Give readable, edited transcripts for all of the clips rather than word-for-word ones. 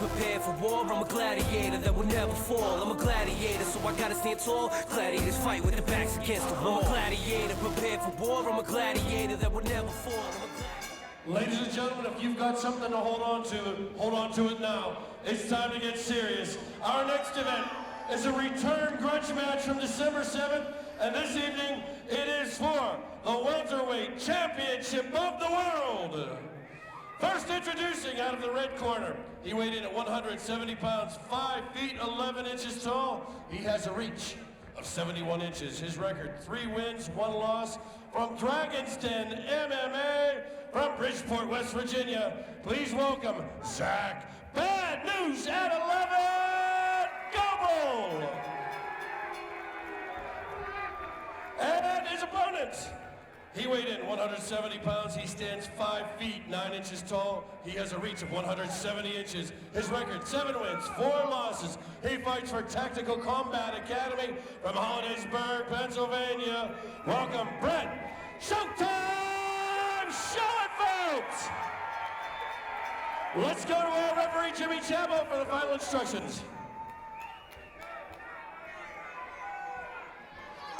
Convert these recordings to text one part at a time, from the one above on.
prepared for war. I'm a gladiator that will never fall. I'm a gladiator, so I gotta stand tall. Gladiators fight with their backs against the wall. I'm a gladiator prepared for war. I'm a gladiator that will never fall. Ladies and gentlemen, if you've got something to hold on to it now. It's time to get serious. Our next event is a return grudge match from December 7th, and this evening it is for the welterweight championship of the world. First introducing out of the red corner, he weighed in at 170 pounds, 5 feet 11 inches tall. He has a reach of 71 inches. His record, 3 wins, 1 loss. From Dragon's Den MMA, from Bridgeport, West Virginia, please welcome Zac Bad News at 11, Gobel! And his opponent, he weighed in 170 pounds. He stands 5 feet 9 inches tall. He has a reach of 170 inches. His record, 7 wins, 4 losses. He fights for Tactical Combat Academy from Hollidaysburg, Pennsylvania. Welcome, Brett Showtime Shoenfelt! Let's go to our referee, Jimmy Chabo, for the final instructions.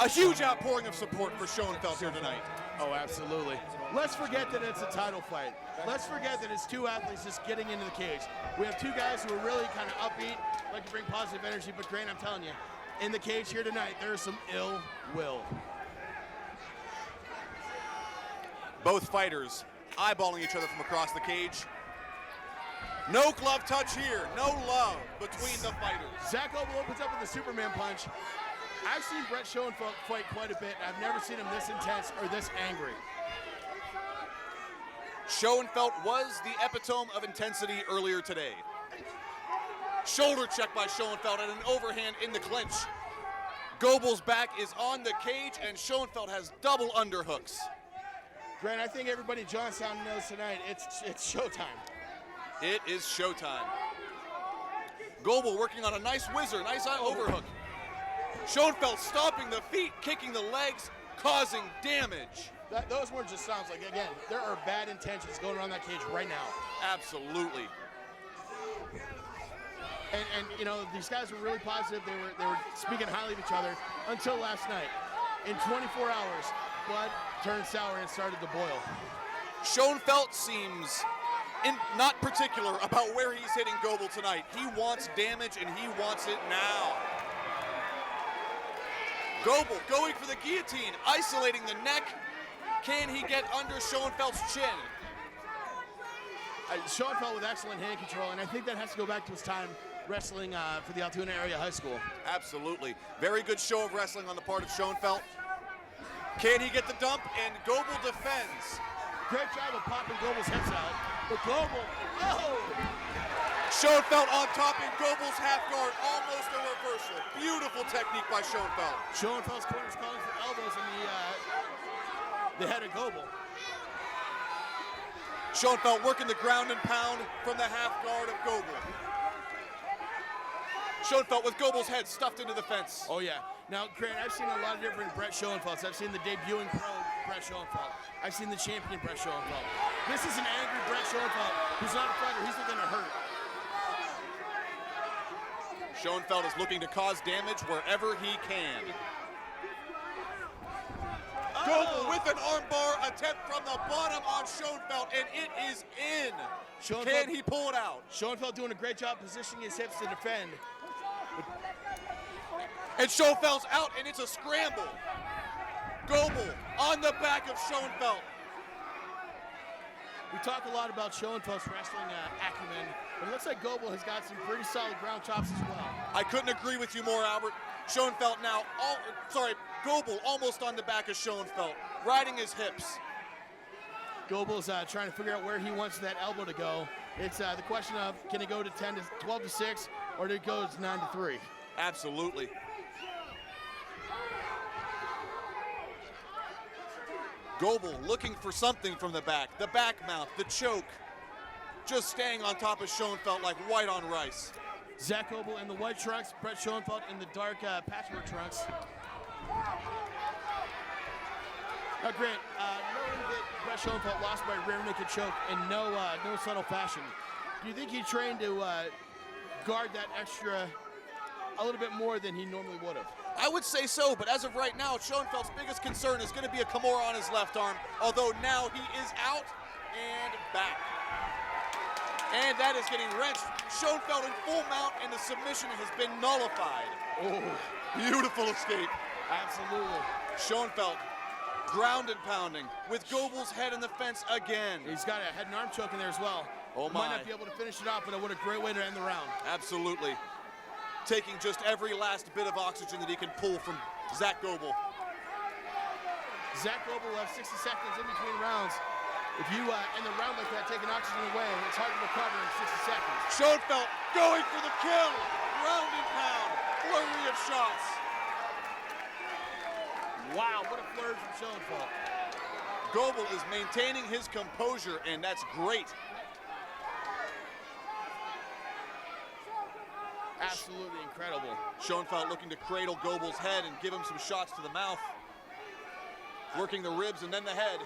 A huge outpouring of support for Shoenfelt here tonight. Oh, absolutely. Let's forget that it's a title fight. Let's forget that it's 2 athletes just getting into the cage. We have 2 guys who are really kind of upbeat, like to bring positive energy, but Grant, I'm telling you, in the cage here tonight, there is some ill will. Both fighters eyeballing each other from across the cage. No glove touch here, no love between the fighters. Zac Gobel opens up with a Superman punch. I've seen Brett Shoenfelt fight quite a bit. I've never seen him this intense or this angry. Shoenfelt was the epitome of intensity earlier today. Shoulder check by Shoenfelt and an overhand in the clinch. Gobel's back is on the cage and Shoenfelt has double underhooks. Grant, I think everybody in Johnstown knows tonight it's showtime. It is showtime. Gobel working on a nice whizzer, nice overhook. Shoenfelt stomping the feet, kicking the legs, causing damage. Those words just sounds like, again, there are bad intentions going around that cage right now. Absolutely. And you know, these guys were really positive. They were speaking highly of each other until last night. In 24 hours, blood turned sour and it started to boil. Shoenfelt seems not particular about where he's hitting Gobel tonight. He wants damage and he wants it now. Gobel going for the guillotine, isolating the neck. Can he get under Schoenfelt's chin? Shoenfelt with excellent hand control, and I think that has to go back to his time wrestling for the Altoona Area High School. Absolutely. Very good show of wrestling on the part of Shoenfelt. Can he get the dump? And Gobel defends. Great job of popping Gobel's hips out, but Gobel, oh! Shoenfelt on top in Gobel's half guard, almost a reversal. Beautiful technique by Shoenfelt. Schoenfelt's corner's calling for elbows in the head of Gobel. Shoenfelt working the ground and pound from the half guard of Gobel. Shoenfelt with Gobel's head stuffed into the fence. Oh yeah. Now, Grant, I've seen a lot of different Brett Schoenfelts. I've seen the debuting pro Brett Shoenfelt. I've seen the champion Brett Shoenfelt. This is an angry Brett Shoenfelt who's not a fighter. He's looking to hurt. Shoenfelt is looking to cause damage wherever he can. Gobel with an armbar attempt from the bottom on Shoenfelt, and it is in. Can he pull it out? Shoenfelt doing a great job positioning his hips to defend. And Schoenfelt's out, and it's a scramble. Gobel on the back of Shoenfelt. We talk a lot about Schoenfelt's wrestling acumen, but it looks like Gobel has got some pretty solid ground chops as well. I couldn't agree with you more, Albert. Shoenfelt now, Gobel almost on the back of Shoenfelt, riding his hips. Gobel's trying to figure out where he wants that elbow to go. It's the question of, can it go to 12 to 6, or do it go to 9 to 3? Absolutely. Gobel looking for something from the back mount, the choke. Just staying on top of Shoenfelt like white on rice. Zac Gobel in the white trunks, Brett Shoenfelt in the dark patchwork trunks. Now, Grant, knowing that Brett Shoenfelt lost by rear naked choke in no subtle fashion, do you think he trained to guard that extra a little bit more than he normally would have. I would say so, but as of right now, Shoenfelt's biggest concern is going to be a Kimura on his left arm, although now he is out and back. And that is getting wrenched. Shoenfelt in full mount, and the submission has been nullified. Oh, beautiful escape. Absolutely. Shoenfelt ground and pounding with Gobel's head in the fence again. He's got a head and arm choke in there as well. Oh my. Might not be able to finish it off, but what a great way to end the round. Absolutely. Taking just every last bit of oxygen that he can pull from Zac Gobel. Zac Gobel will have 60 seconds in between rounds. If you end the round like that, taking oxygen away, it's hard to recover in 60 seconds. Shoenfelt going for the kill. Ground and pound. Flurry of shots. Wow, what a flurry from Shoenfelt. Gobel is maintaining his composure, and that's great. Absolutely incredible. Shoenfelt looking to cradle Gobel's head and give him some shots to the mouth. Working the ribs and then the head.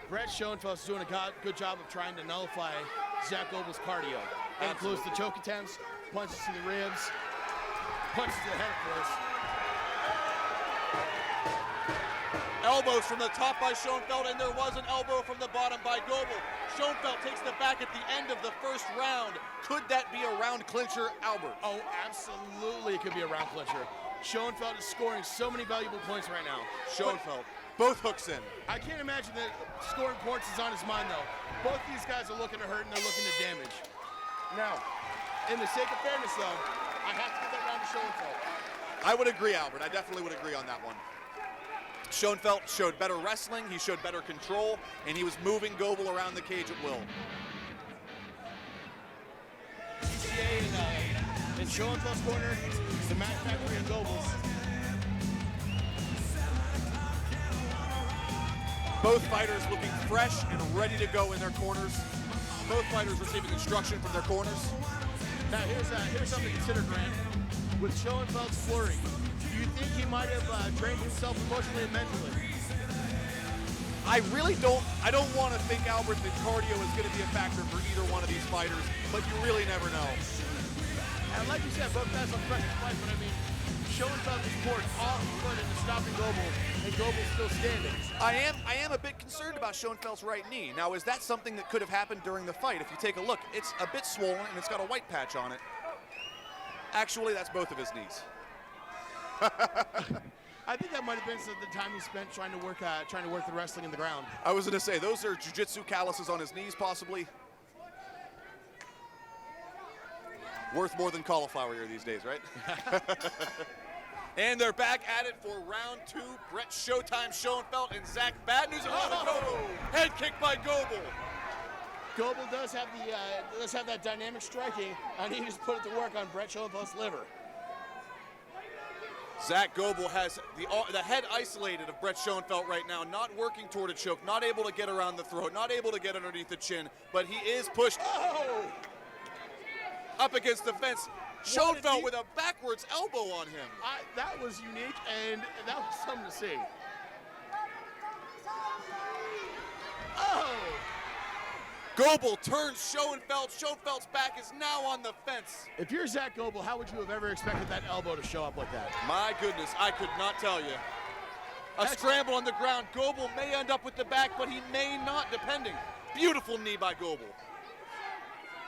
Brett Schoenfeld's doing a good job of trying to nullify Zac Gobel's cardio. That includes the choke attempts, punches to the ribs, punches to the head, of course. Elbows from the top by Shoenfelt, and there was an elbow from the bottom by Gobel. Shoenfelt takes the back at the end of the first round. Could that be a round clincher, Albert? Oh, absolutely it could be a round clincher. Shoenfelt is scoring so many valuable points right now. Shoenfelt, both hooks in. I can't imagine that scoring points is on his mind, though. Both these guys are looking to hurt and they're looking to damage. Now, in the sake of fairness, though, I have to give that round to Shoenfelt. I would agree, Albert. I definitely would agree on that one. Shoenfelt showed better wrestling, he showed better control, and he was moving Gobel around the cage at will. GCA in Shoenfelt's corner, the Matt Factory and Gobel's. Both fighters looking fresh and ready to go in their corners. Both fighters receiving instruction from their corners. Now here's something to consider, Grant. With Shoenfelt's flurry, do you think he might have drained himself emotionally and mentally? I don't want to think, Albert, that cardio is going to be a factor for either one of these fighters, but you really never know. And like you said, both guys are fresh to fight, but I mean, Shoenfelt has poured all he could into stopping Gobel, and Gobel's still standing. I am a bit concerned about Schoenfelt's right knee. Now, is that something that could have happened during the fight? If you take a look, it's a bit swollen, and it's got a white patch on it. Actually, that's both of his knees. I think that might have been the time he spent trying to work the wrestling in the ground. I was going to say, those are jiu-jitsu calluses on his knees, possibly. Worth more than cauliflower ear these days, right? And they're back at it for round two. Brett Showtime Shoenfelt and Zac. Bad news around the Gobel. Head kick by Gobel. Gobel does have that dynamic striking, and he just put it to work on Brett Schoenfelt's liver. Zac Gobel has the head isolated of Brett Shoenfelt right now, not working toward a choke, not able to get around the throat, not able to get underneath the chin, but he is pushed up against the fence. Shoenfelt with a backwards elbow on him. That was unique, and that was something to see. Oh! Gobel turns Shoenfelt. Schoenfelt's back is now on the fence. If you're Zac Gobel, how would you have ever expected that elbow to show up like that? My goodness, I could not tell you. A scramble on the ground. Gobel may end up with the back, but he may not, depending. Beautiful knee by Gobel.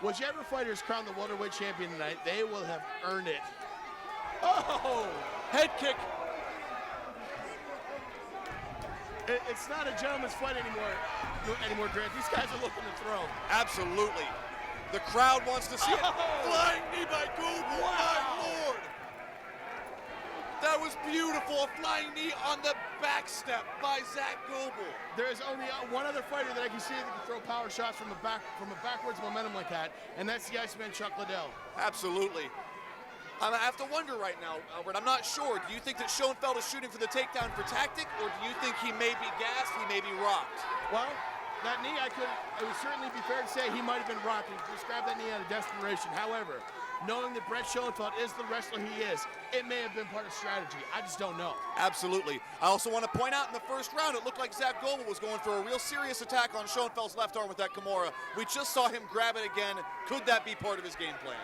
Whichever fighter is crowned the welterweight champion tonight, they will have earned it. Oh! Head kick. It's not a gentleman's fight anymore, Grant. These guys are looking to throw. Absolutely. The crowd wants to see it. Flying knee by Gobel. Wow. My Lord. That was beautiful. A flying knee on the back step by Zac Gobel. There's only one other fighter that I can see that can throw power shots from a backwards momentum like that, and that's the Iceman Chuck Liddell. Absolutely. I have to wonder right now, Albert, I'm not sure. Do you think that Shoenfelt is shooting for the takedown for tactic, or do you think he may be gassed, he may be rocked? Well, that knee, it would certainly be fair to say he might have been rocked. He just grabbed that knee out of desperation. However, knowing that Brett Shoenfelt is the wrestler he is, it may have been part of strategy. I just don't know. Absolutely. I also want to point out in the first round, it looked like Zac Gobel was going for a real serious attack on Schoenfelt's left arm with that Kimura. We just saw him grab it again. Could that be part of his game plan?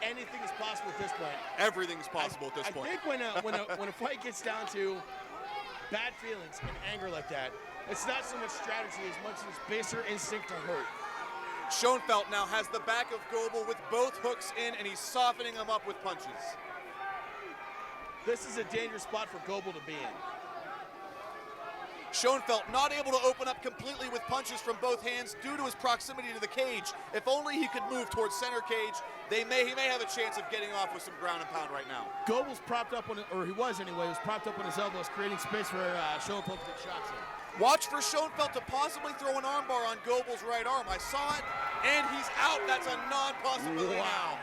anything is possible at this point. Everything's possible at this point. I think when a fight gets down to bad feelings and anger like that, it's not so much strategy as much as baser instinct to hurt. Shoenfelt now has the back of Gobel with both hooks in, and he's softening him up with punches. This is a dangerous spot for Gobel to be in. Shoenfelt not able to open up completely with punches from both hands due to his proximity to the cage. If only he could move towards center cage, he may have a chance of getting off with some ground and pound right now. Gobel's propped up on, or he was anyway, was propped up on his elbows, creating space for Shoenfelt to get shots in. Watch for Shoenfelt to possibly throw an armbar on Gobel's right arm. I saw it, and he's out. That's a non-possibility now.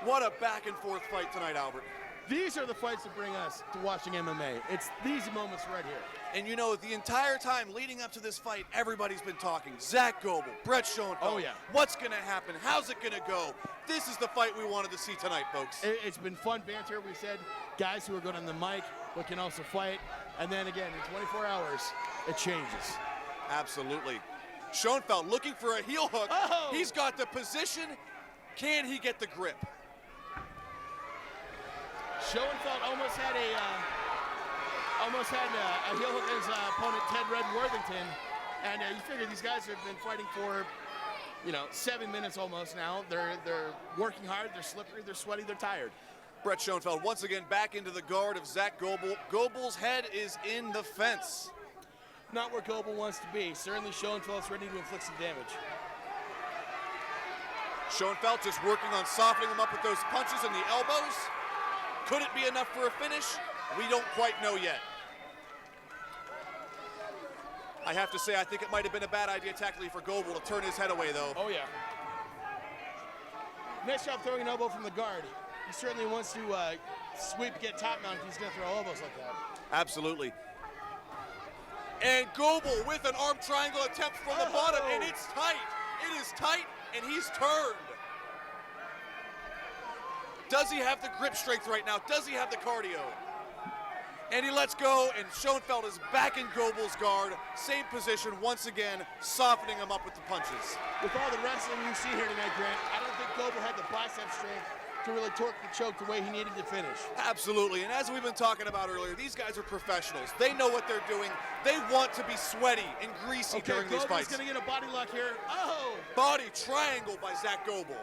What a back and forth fight tonight, Albert. These are the fights that bring us to watching MMA. It's these moments right here. And you know, the entire time leading up to this fight, everybody's been talking. Zac Gobel, Brett Shoenfelt. Oh, yeah. What's going to happen? How's it going to go? This is the fight we wanted to see tonight, folks. It's been fun banter. We said guys who are good on the mic but can also fight. And then again, in 24 hours, it changes. Absolutely. Shoenfelt looking for a heel hook. Oh! He's got the position. Can he get the grip? Shoenfelt almost had a heel hook in his opponent, Ted Red Worthington. And you figure these guys have been fighting for, 7 minutes almost now. They're working hard, they're slippery, they're sweaty, they're tired. Brett Shoenfelt once again back into the guard of Zac Gobel. Gobel's head is in the fence. Not where Gobel wants to be. Certainly Schoenfelt's ready to inflict some damage. Shoenfelt just working on softening him up with those punches and the elbows. Could it be enough for a finish? We don't quite know yet. I have to say, I think it might have been a bad idea tactically for Gobel to turn his head away, though. Oh, yeah. Nice job throwing an elbow from the guard. He certainly wants to sweep, get top mount if he's going to throw elbows like that. Absolutely. And Gobel with an arm triangle attempt from the bottom, and it's tight. It is tight, and he's turned. Does he have the grip strength right now? Does he have the cardio? And he lets go, and Shoenfelt is back in Gobel's guard. Same position once again, softening him up with the punches. With all the wrestling you see here tonight, Grant, I don't think Gobel had the bicep strength to really torque the choke the way he needed to finish. Absolutely, and as we've been talking about earlier, these guys are professionals. They know what they're doing. They want to be sweaty and greasy during these fights. Gobel's gonna get a body lock here. Oh! Body triangle by Zac Gobel.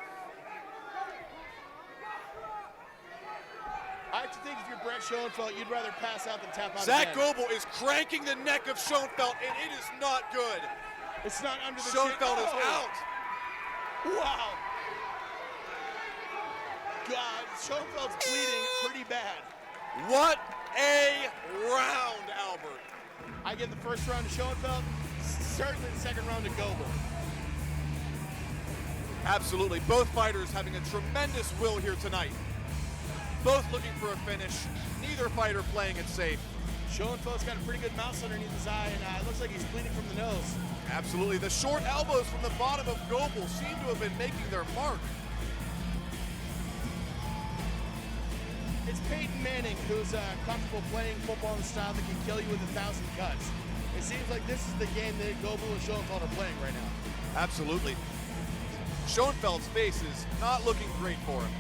I have to think if you're Brett Shoenfelt, you'd rather pass out than tap out Zac again. Gobel is cranking the neck of Shoenfelt, and it is not good. It's not under the Shoenfelt chin. is out. Wow. God, Schoenfelt's bleeding pretty bad. What a round, Albert. I get the first round to Shoenfelt, certainly the second round to Gobel. Absolutely, both fighters having a tremendous will here tonight. Both looking for a finish, neither fighter playing it safe. Schoenfelt's got a pretty good mouse underneath his eye, and it looks like he's bleeding from the nose. Absolutely, the short elbows from the bottom of Gobel seem to have been making their mark. It's Peyton Manning who's comfortable playing football in a style that can kill you with 1,000 cuts. It seems like this is the game that Gobel and Shoenfelt are playing right now. Absolutely. Schoenfelt's face is not looking great for him.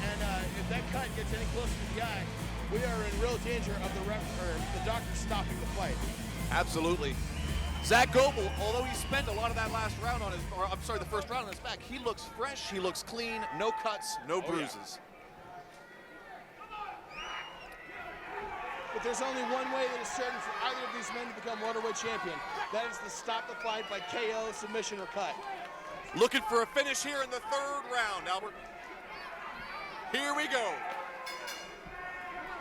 And if that cut gets any closer to the eye, we are in real danger of the doctor stopping the fight. Absolutely. Zac Gobel, although he spent a lot of that last round on his, or I'm sorry, the first round on his back, he looks fresh, he looks clean, no cuts, no bruises. But there's only one way that is certain for either of these men to become welterweight champion. That is to stop the fight by KO, submission, or cut. Looking for a finish here in the third round, Albert. Here we go.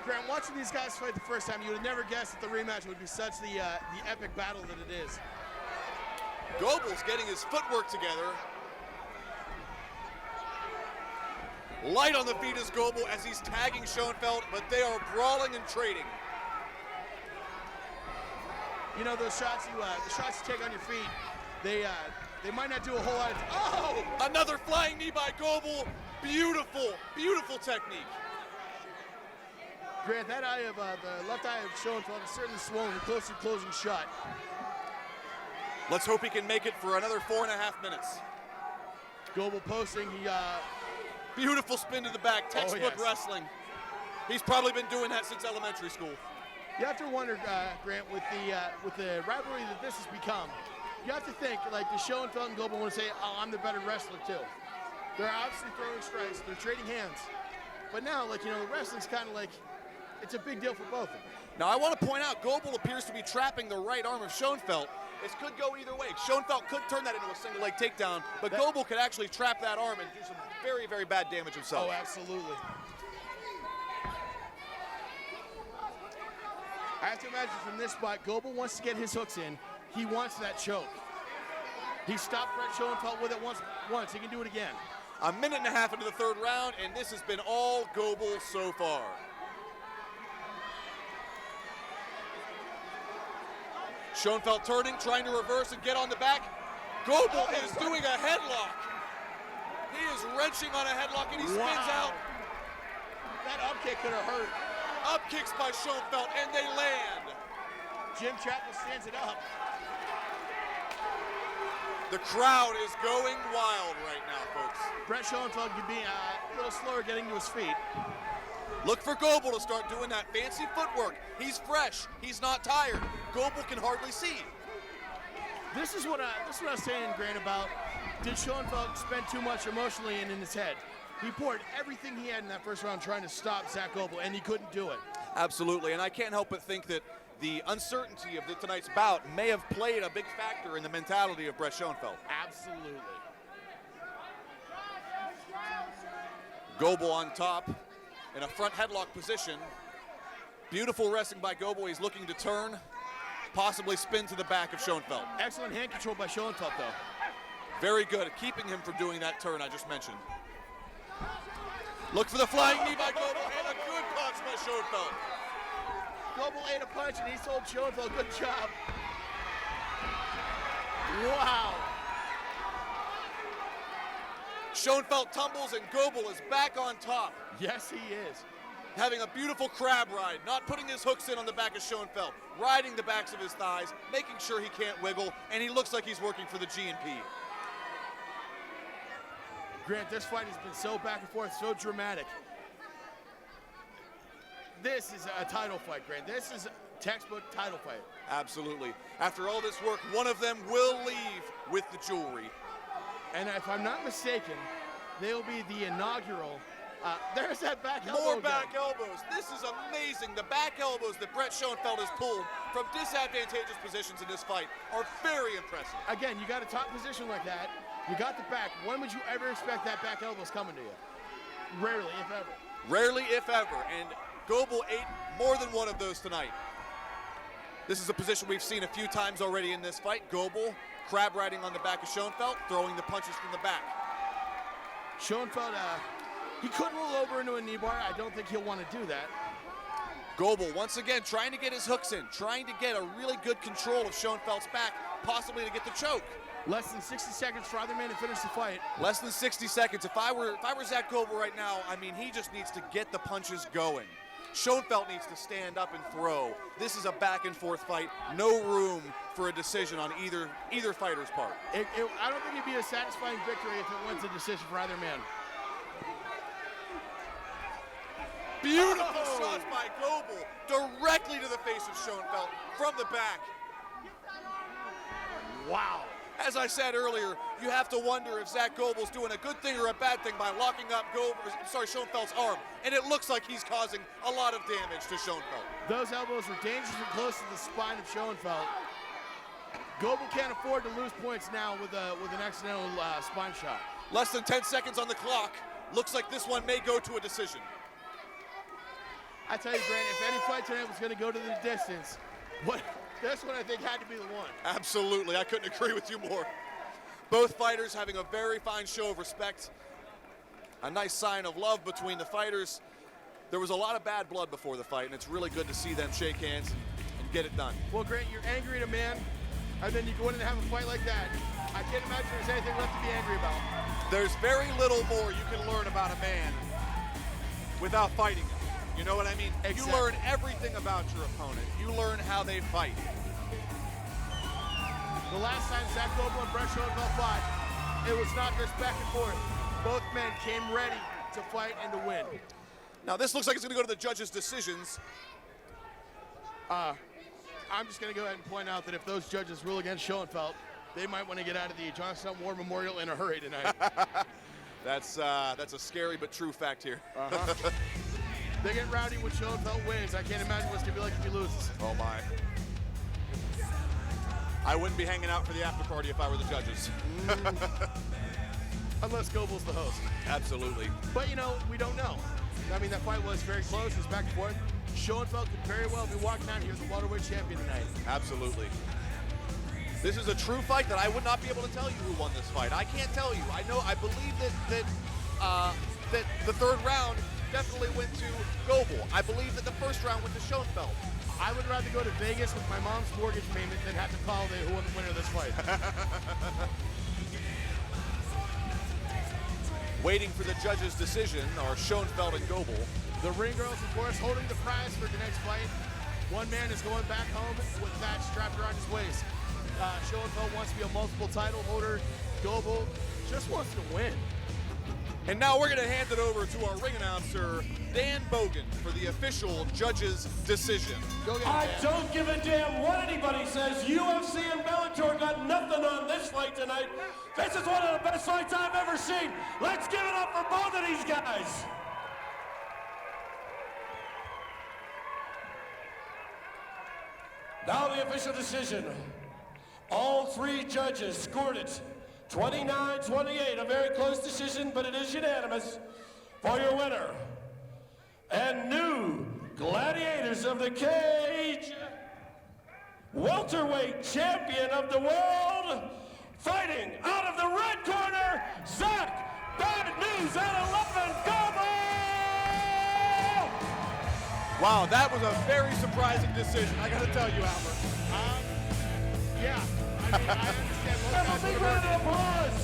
Grant, watching these guys fight the first time, you would have never guessed that the rematch would be such the epic battle that it is. Gobel's getting his footwork together. Light on the feet is Gobel as he's tagging Shoenfelt, but they are brawling and trading. You know those shots the shots you take on your feet, they might not do a whole lot of. Oh! Another flying knee by Gobel. Beautiful, beautiful technique. Grant, that eye of the left eye of Shoenfelt is certainly swollen, close to closing shut. Let's hope he can make it for another 4.5 minutes. Gobel posting. He Beautiful spin to the back, textbook wrestling. He's probably been doing that since elementary school. You have to wonder, Grant, with the rivalry that this has become, you have to think, like, the Shoenfelt and Gobel want to say, oh, I'm the better wrestler, too. They're obviously throwing strikes. They're trading hands. But now, like, you know, the wrestling's kind of like, it's a big deal for both of them. Now, I want to point out, Gobel appears to be trapping the right arm of Shoenfelt. This could go either way. Schoenfelt could turn that into a single leg takedown, but Gobel could actually trap that arm and do some very, very bad damage himself. Oh, absolutely. I have to imagine from this spot, Gobel wants to get his hooks in. He wants that choke. He stopped Brett Shoenfelt with it once. He can do it again. A minute and a half into the third round, and this has been all Gobel so far. Shoenfelt turning, trying to reverse and get on the back. Gobel is doing a headlock. He is wrenching on a headlock, and he spins out. That up kick could have hurt. Up kicks by Shoenfelt, and they land. Jim Chapman stands it up. The crowd is going wild right now, folks. Brett Shoenfelt could be a little slower getting to his feet. Look for Gobel to start doing that fancy footwork. He's fresh. He's not tired. Gobel can hardly see. This is what I was saying, Grant, about did Shoenfelt spend too much emotionally in his head? He poured everything he had in that first round trying to stop Zac Gobel, and he couldn't do it. Absolutely, and I can't help but think that the uncertainty of tonight's bout may have played a big factor in the mentality of Brett Shoenfelt. Absolutely. Gobel on top in a front headlock position. Beautiful wrestling by Gobel. He's looking to turn, possibly spin to the back of Shoenfelt. Excellent hand control by Shoenfelt, though. Very good at keeping him from doing that turn I just mentioned. Look for the flying knee by Gobel, and a good punch by Shoenfelt. Gobel ate a punch, and he told Shoenfelt, good job. Wow. Shoenfelt tumbles, and Gobel is back on top. Yes, he is. Having a beautiful crab ride, not putting his hooks in on the back of Shoenfelt, riding the backs of his thighs, making sure he can't wiggle, and he looks like he's working for the G&P. Grant, this fight has been so back and forth, so dramatic. This is a title fight, Grant. This is a textbook title fight. Absolutely. After all this work, one of them will leave with the jewelry. And if I'm not mistaken, they'll be the inaugural. There's that back elbow. More back elbows. This is amazing. The back elbows that Brett Shoenfelt has pulled from disadvantageous positions in this fight are very impressive. Again, you got a top position like that. You got the back. When would you ever expect that back elbow's coming to you? Rarely, if ever. Rarely, if ever. And Gobel ate more than one of those tonight. This is a position we've seen a few times already in this fight. Gobel crab riding on the back of Shoenfelt, throwing the punches from the back. Shoenfelt, he could roll over into a knee bar. I don't think he'll want to do that. Gobel, once again, trying to get his hooks in, trying to get a really good control of Schoenfelt's back, possibly to get the choke. Less than 60 seconds for either man to finish the fight. Less than 60 seconds. If I were Zac Gobel right now, I mean, he just needs to get the punches going. Shoenfelt needs to stand up and throw. This is a back and forth fight. No room for a decision on either fighter's part. I don't think it'd be a satisfying victory if it went to decision for either man. Beautiful shots by Gobel directly to the face of Shoenfelt from the back. Wow. As I said earlier, you have to wonder if Zac Gobel's doing a good thing or a bad thing by locking up Schoenfelt's arm, and it looks like he's causing a lot of damage to Shoenfelt. Those elbows were dangerously close to the spine of Shoenfelt. Gobel can't afford to lose points now with an accidental spine shot. Less than 10 seconds on the clock. Looks like this one may go to a decision. I tell you, Grant, if any fight tonight was going to go to the distance, this one I think had to be the one. Absolutely, I couldn't agree with you more. Both fighters having a very fine show of respect. A nice sign of love between the fighters. There was a lot of bad blood before the fight, and it's really good to see them shake hands and get it done. Well, Grant, you're angry at a man, and then you go in and have a fight like that. I can't imagine there's anything left to be angry about. There's very little more you can learn about a man without fighting him. You know what I mean? Exactly. You learn everything about your opponent. You learn how they fight. The last time Zac Gobel and Brett Shoenfelt fought, it was not just back and forth. Both men came ready to fight and to win. Now this looks like it's going to go to the judges' decisions. I'm just going to go ahead and point out that if those judges rule against Shoenfelt, they might want to get out of the Johnstown War Memorial in a hurry tonight. That's a scary but true fact here. They get rowdy when Shoenfelt wins. I can't imagine what's going to be like if he loses. Oh my. I wouldn't be hanging out for the after party if I were the judges. Unless Gobel's the host. Absolutely. But you know, we don't know. I mean, that fight was very close. It was back and forth. Schoenfeld could very well be walking out here as the welterweight champion tonight. Absolutely. This is a true fight that I would not be able to tell you who won this fight. I can't tell you. I believe that the third round definitely went to Gobel. I believe that the first round went to Shoenfelt. I would rather go to Vegas with my mom's mortgage payment than have to call the winner of this fight. Waiting for the judge's decision are Shoenfelt and Gobel. The ring girls, of course, holding the prize for tonight's fight. One man is going back home with that strapped around his waist. Shoenfelt wants to be a multiple title holder. Gobel just wants to win. And now we're going to hand it over to our ring announcer, Dan Bogan, for the official judge's decision. Go get it, I Dan. don't give a damn what anybody says. UFC and Bellator got nothing on this fight tonight. This is one of the best fights I've ever seen. Let's give it up for both of these guys. Now the official decision. All three judges scored it 29-28, a very close decision, but it is unanimous for your winner. And new Gladiators of the Cage, welterweight champion of the world, fighting out of the red corner, Zac Bad News at 11 Gobel! Wow, that was a very surprising decision, I got to tell you, Albert. Yeah, I mean, I understand both Have a sides big of the round of argument. applause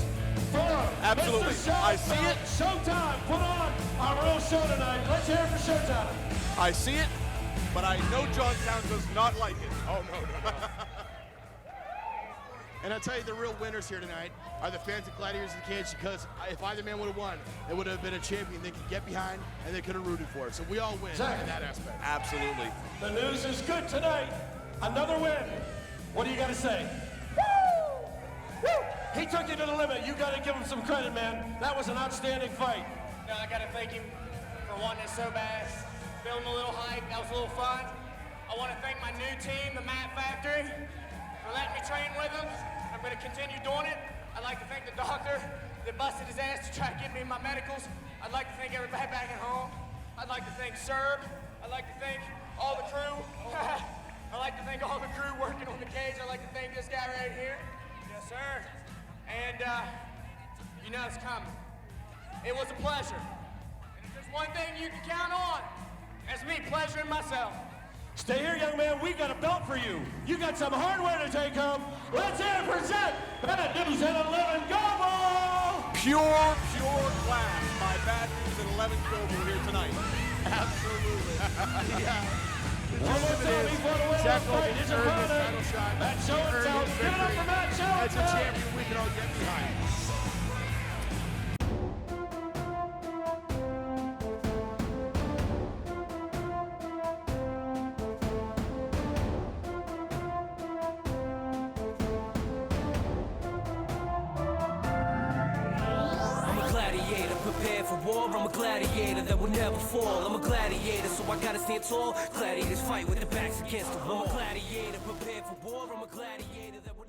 for Absolutely. Mr. I see it. Showtime, put on our real show tonight. Let's hear it for Showtime. I see it, but I know Johnstown does not like it. Oh, no. And I'll tell you, the real winners here tonight are the fans of Gladiators of the Cage, because if either man would have won, it would have been a champion they could get behind and they could have rooted for. So we all win Zac. in that aspect. Absolutely. The news is good tonight. Another win. What do you got to say? Woo! Woo! He took you to the limit. You got to give him some credit, man. That was an outstanding fight. No, I gotta thank him for wanting it so bad. Building a little hype, that was a little fun. I wanna thank my new team, the Matt Factory, for letting me train with them. I'm gonna continue doing it. I'd like to thank the doctor that busted his ass to try to get me my medicals. I'd like to thank everybody back at home. I'd like to thank Serb. I'd like to thank all the crew. I'd like to thank all the crew working on the cage. I'd like to thank this guy right here. Yes, sir. And you know it's coming. It was a pleasure. And if there's one thing you can count on, it's me pleasuring myself. Stay here, young man. We got a belt for you. You got some hardware to take home. Let's hear it for Zac Bad News at 11 Gobel! Pure class by Bad News at 11 Gobel here tonight. Absolutely. Yeah. One more time before the winner Zac of the fight Gobel is earned his opponent. title shot. Matt He earned Shoenfelt. his Give it up victory. for Matt Shoenfelt. As a champion, we can all get behind. I'm a gladiator, prepared for war. I'm a gladiator that will never fall. I'm a gladiator, so I gotta stand tall. Gladiators fight with their backs against the wall. I'm a gladiator, prepared for war. I'm a gladiator that will